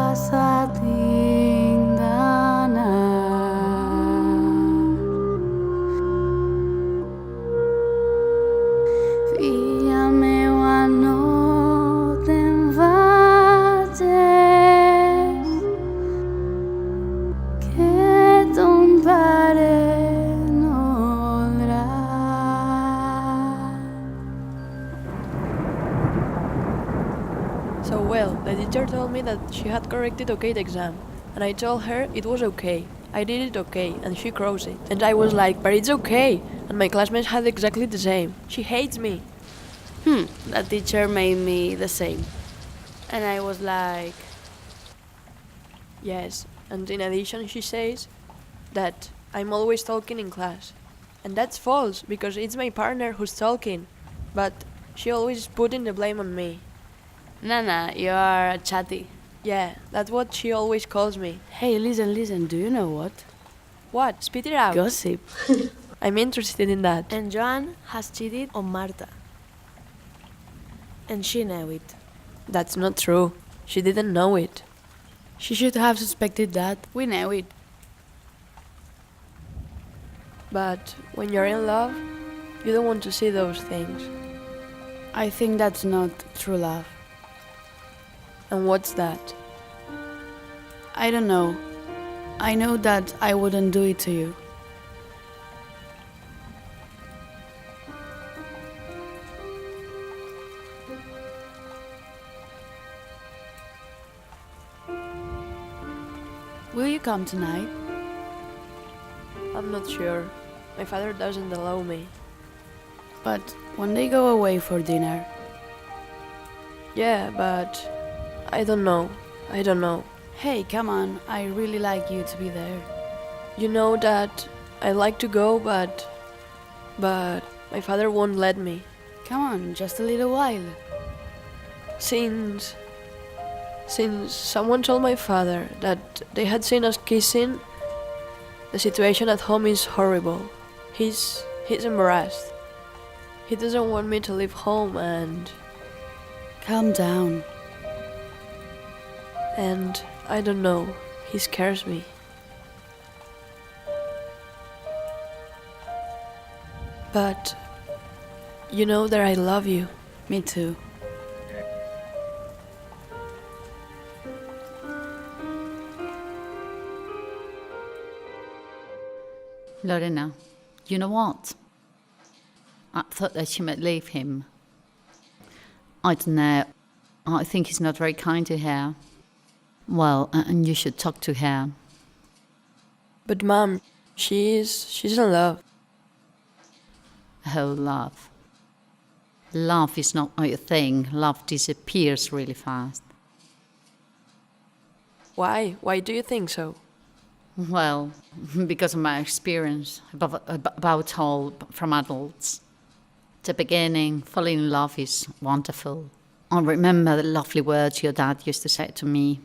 passa tinc d'anar. Filla meua, no te'n vagis, que ton pare no voldrà. So well, the teacher told me that she had corrected okay the exam, and I told her it was okay. I did it okay, and she crossed it. And I was like, but it's okay. And my classmates had exactly the same. She hates me. That teacher made me the same. And I was like, Yes, and in addition she says that I'm always talking in class. And that's false, because it's my partner who's talking. But she always putting the blame on me. Nana, you are chatty. Yeah, that's what she always calls me. Hey, listen, do you know what? What? Spit it out. Gossip. I'm interested in that. And Joan has cheated on Marta. And she knew it. That's not true. She didn't know it. She should have suspected that. We know it. But when you're in love, you don't want to see those things. I think that's not true love. And what's that? I don't know. I know that I wouldn't do it to you. Will you come tonight? I'm not sure. My father doesn't allow me. But when they go away for dinner, Yeah, but I don't know. hey, come on, I really like you to be there. You know that I like to go, but my father won't let me. Come on, just a little while. Since someone told my father that they had seen us kissing, the situation at home is horrible. He's embarrassed. He doesn't want me to leave home and Calm down. I don't know, he scares me. But you know that I love you. Me too. Lorena, you know what? I thought that she might leave him. I don't know. I think he's not very kind to her. Well, and you should talk to her. But Mom, she's in love. Oh, love. Love is not your thing. Love disappears really fast. Why? Why do you think so? Well, because of my experience about all from adults. The beginning, falling in love is wonderful. I remember the lovely words your dad used to say to me.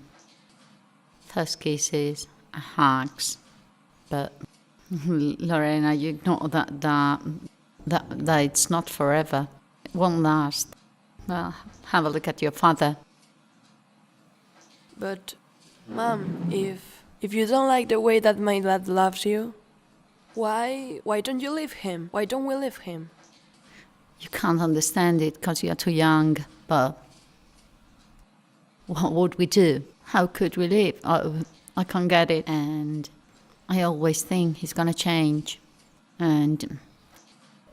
First kisses, hugs. But Lorena, you know that it's not forever. It won't last. Well, have a look at your father. But Mom, if you don't like the way that my dad loves you, why don't you leave him? Why don't we leave him? You can't understand it because you're too young, but what would we do? How could we live? I can't get it, and I always think he's gonna change, and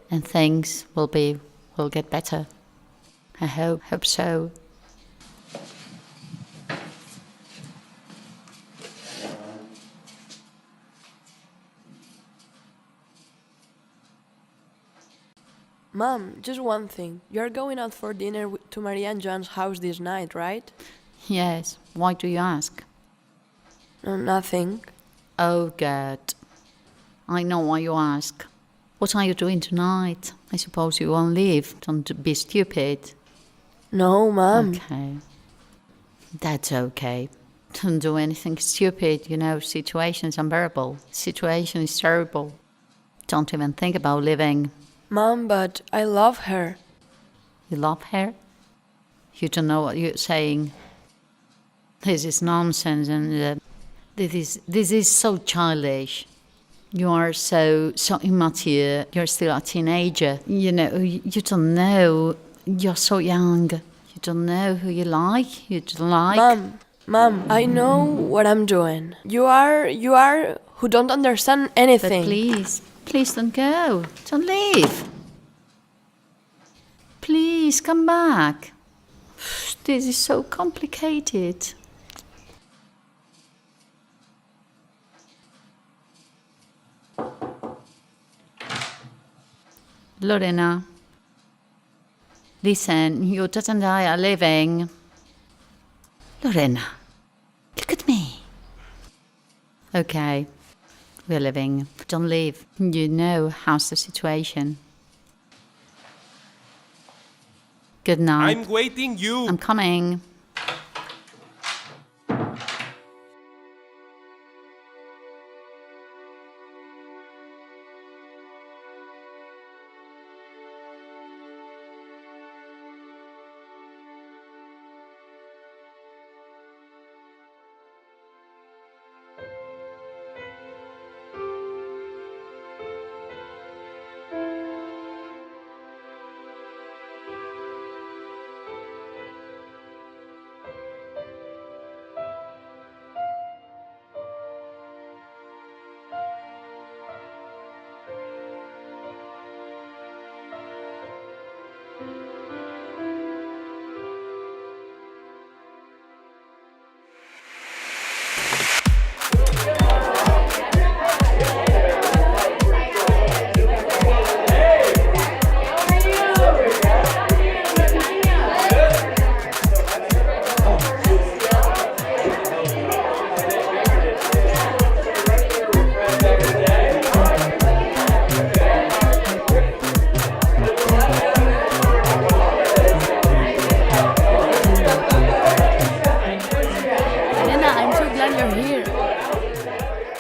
things will get better. I hope so. Mom, just one thing. You're going out for dinner to Maria and John's house this night, right? Yes, why do you ask? No, nothing. Oh, good. I know why you ask. What are you doing tonight? I suppose you won't leave. Don't be stupid. No, Mom. Okay. That's okay. Don't do anything stupid. You know, situation's unbearable. Situation is terrible. Don't even think about leaving. Mom, but I love her. You love her? You don't know what you're saying. This is nonsense, and this is so childish. You are so immature. You're still a teenager. You know, you don't know. You're so young. You don't know who you like. You don't like. Mom, I know what I'm doing. You are who don't understand anything. But please don't go. Don't leave. Please come back. This is so complicated. Lorena, listen, your dad and I are leaving. Lorena, look at me. Okay, we're leaving. Don't leave. You know how's the situation. Good night. I'm waiting you. I'm coming.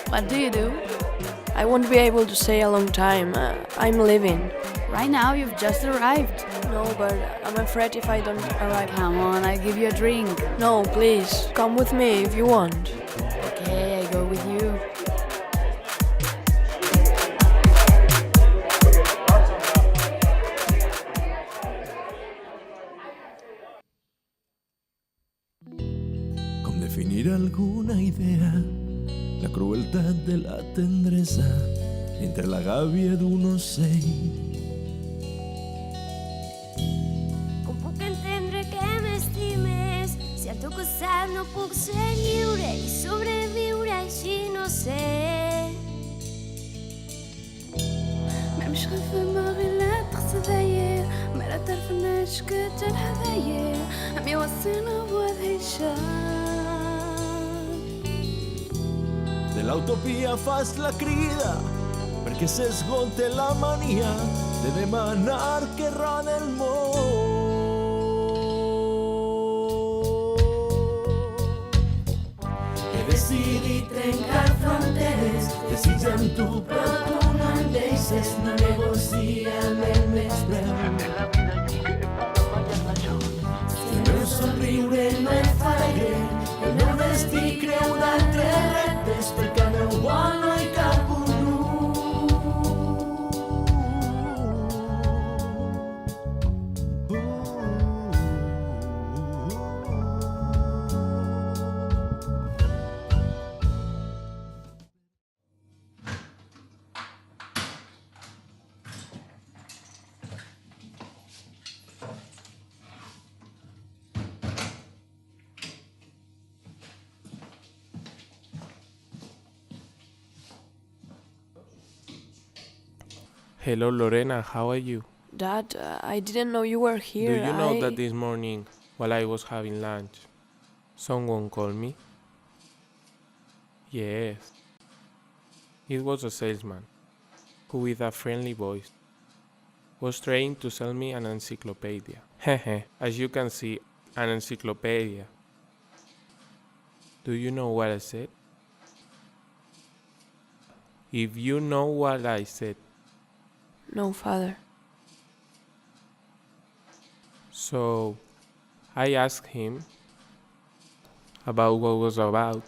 What do you do? I won't be able to stay a long time. I'm leaving. Right now, you've just arrived. No, but I'm afraid if I don't arrive. Come on, I'll give you a drink. No, please, come with me if you want. Okay, I go with you. Com definir alguna idea, la crueltat de la tendresa entre la gàbia d'un ocell. Com puc entendre que m'estimes si al teu costat no puc ser lliure i sobreviure així no sé. مش خايفة ما غير لا تخسدايا ما لا تعرفناش كتر هدايا عم يوصينا بوضع الشام. De l'utopia fas la crida perquè s'esgote la mania de demanar que rode el món. He decidit trencar fronteres, desitjant tu però tu no em deixes, no negociem el més breu. Si el meu somriure no et fa alegre, el meu destí creu d'altres reptes, perquè al meu món no hi cap un nu. Hello, Lorena, how are you? Dad, I didn't know you were here. Do you know that this morning, while I was having lunch, someone called me? Yes. It was a salesman, who with a friendly voice, was trying to sell me an encyclopedia. Hehe, as you can see, an encyclopedia. Do you know what I said? If you know what I said, No, Father. so I asked him, about what was about,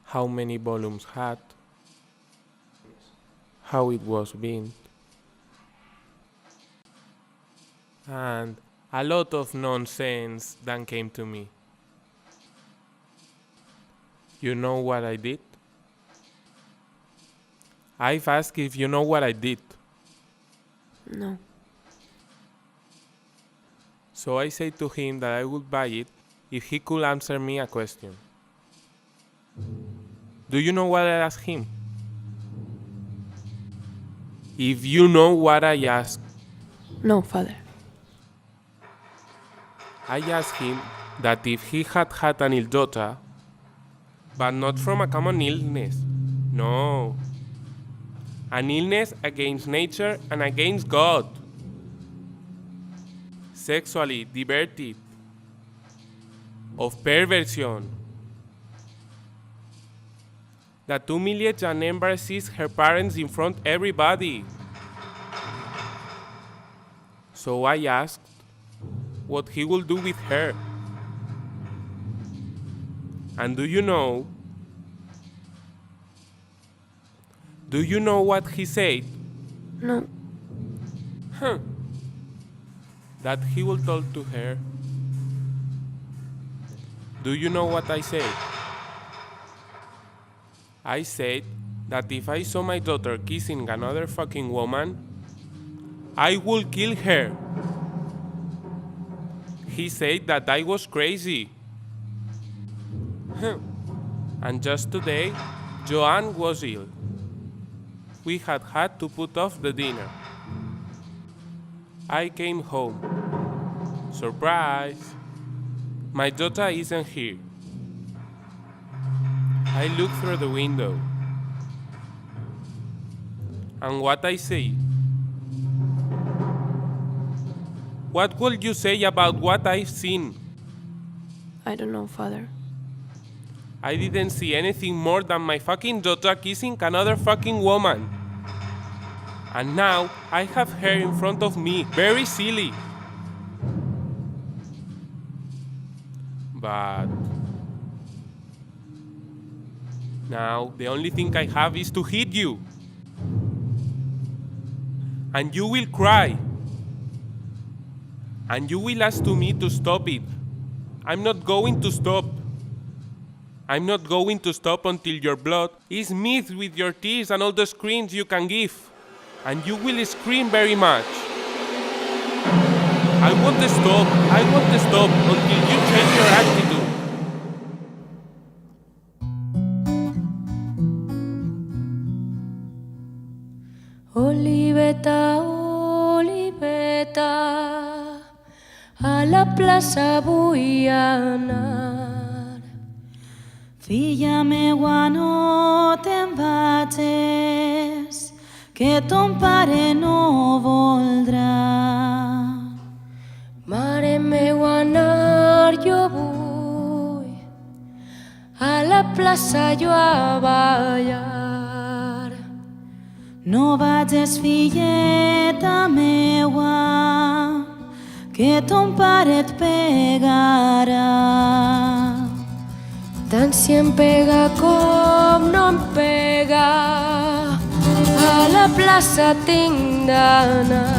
how many volumes had, how it was being, and a lot of nonsense then came to me. You know what I did? I've asked if you know what I did. No. So I said to him that I would buy it if he could answer me a question. Do you know what I asked him? If you know what I asked, No, father. I asked him that if he had had an ill daughter, but not from a common illness, no, an illness against nature and against God, sexually diverted, of perversion, that humiliates and embarrasses her parents in front of everybody. So I asked what he will do with her. And do you know what he said? No. That he will tell to her. Do you know what I said? I said that if I saw my daughter kissing another fucking woman, I will kill her. He said that I was crazy. And just today, Joanne was ill. We had to put off the dinner. I came home. Surprise! My daughter isn't here. I look through the window. And what I say? What will you say about what I've seen? I don't know, father. I didn't see anything more than my fucking daughter kissing another fucking woman. And now I have her in front of me, very silly. But now the only thing I have is to hit you. And you will cry. And you will ask to me to stop it. I'm not going to stop. I'm not going to stop until your blood is mixed with your tears and all the screams you can give. And you will scream very much. I won't stop until you change your attitude. Oliveta, Oliveta, a la plaça vull anar. Filla meua, no te'n vagis, que ton pare no voldrà. Mare meua, anar jo vull, a la plaça jo a ballar. No vagis, filleta meua, que ton pare et pegarà. Tant si em pega com no em pega, a la plaça tinc d'anar.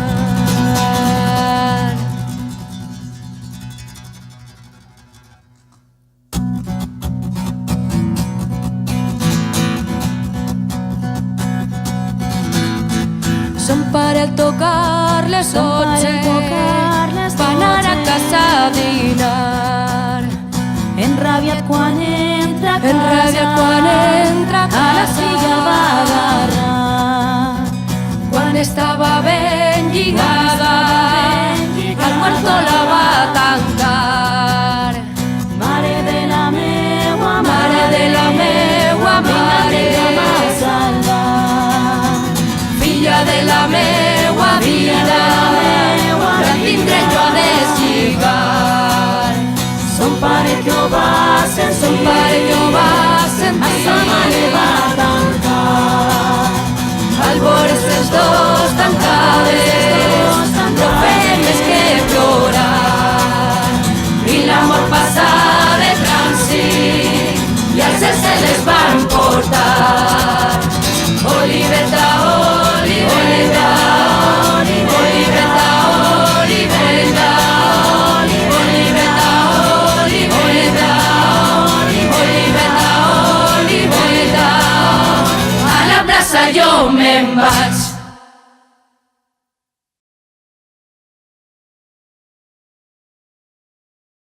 Son pare al tocar les 12 va anar a casa a dinar. Enrabiat quan entra a casa, a la filla va agarrar. Quan estava ben lligada, al quarto la va tancar. Mare de la meua, Mare, vinga m'ha salvat. filla de la meua vida, la tindré jo a deslligar. Son pare que ho va sentir, A sa manera me'n vaig.